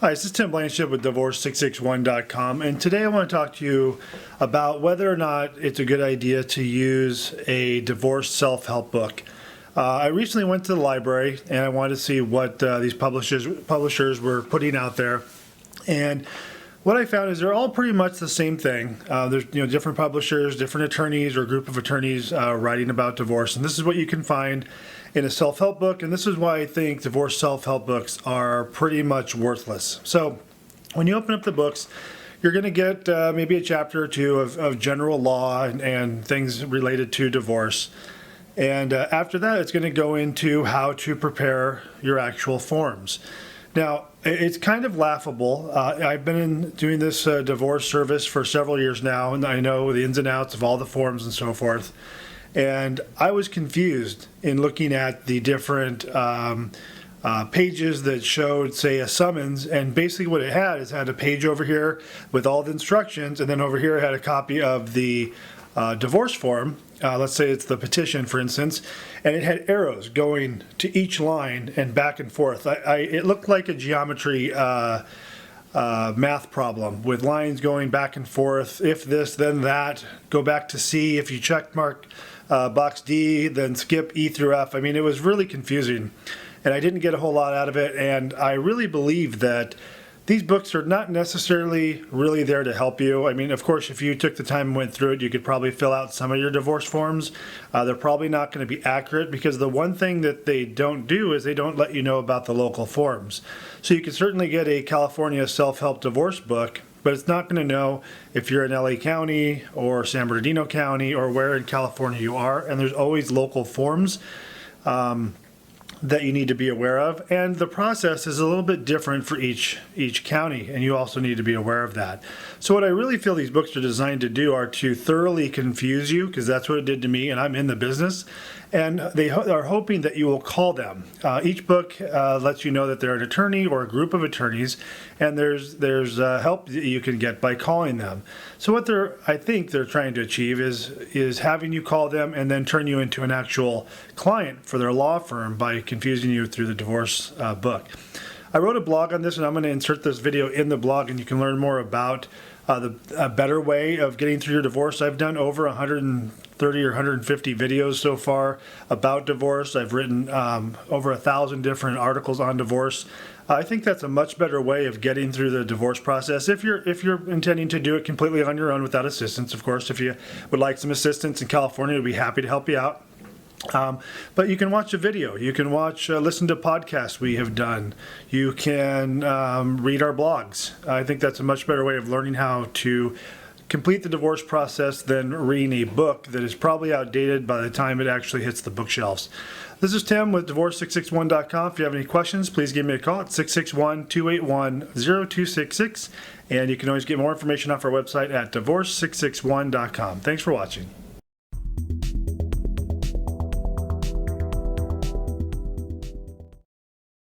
Hi, this is Tim Blanchett with Divorce661.com, and today I want to talk to you about whether or not it's a good idea to use a divorce self-help book. I recently went to the library and I wanted to see what these publishers were putting out there, and what I found is they're all pretty much the same thing. There's different publishers, different attorneys, or a group of attorneys writing about divorce, and this is what you can find in a self-help book, and this is why I think divorce self-help books are pretty much worthless. So when you open up the books, you're going to get maybe a chapter or two of general law and things related to divorce. And after that, it's going to go into how to prepare your actual forms. Now, it's kind of laughable. I've been doing this divorce service for several years now, and I know the ins and outs of all the forms and so forth. And I was confused in looking at the different pages that showed, say, a summons, and basically what it had is had a page over here with all the instructions, and then over here it had a copy of the divorce form. Let's say it's the petition, for instance, and it had arrows going to each line and back and forth. It looked like a geometry math problem with lines going back and forth. If this, then that. Go back to C. If you check mark box D, then skip E through F. I mean, it was really confusing, and I didn't get a whole lot out of it. And I really believe that these books are not necessarily really there to help you. I mean, of course, if you took the time and went through it, you could probably fill out some of your divorce forms. They're probably not going to be accurate because the one thing that they don't do is they don't let you know about the local forms. So you can certainly get a California self-help divorce book, but it's not going to know if you're in LA County or San Bernardino County or where in California you are. And there's always local forms that you need to be aware of, and the process is a little bit different for each county, and you also need to be aware of that. So what I really feel these books are designed to do are to thoroughly confuse you, because that's what it did to me, and I'm in the business, and they are hoping that you will call them. Each book lets you know that they're an attorney or a group of attorneys, and there's help that you can get by calling them. So what I think they're trying to achieve is having you call them and then turn you into an actual client for their law firm by confusing you through the divorce book. I wrote a blog on this, and I'm going to insert this video in the blog, and you can learn more about a better way of getting through your divorce. I've done over 130 or 150 videos so far about divorce. I've written over 1,000 different articles on divorce. I think that's a much better way of getting through the divorce process if you're intending to do it completely on your own without assistance. Of course, if you would like some assistance in California, we'd be happy to help you out. But you can watch a video. You can listen to podcasts we have done. You can read our blogs. I think that's a much better way of learning how to complete the divorce process than reading a book that is probably outdated by the time it actually hits the bookshelves. This is Tim with Divorce661.com. If you have any questions, please give me a call at 661-281-0266. And you can always get more information off our website at Divorce661.com. Thanks for watching.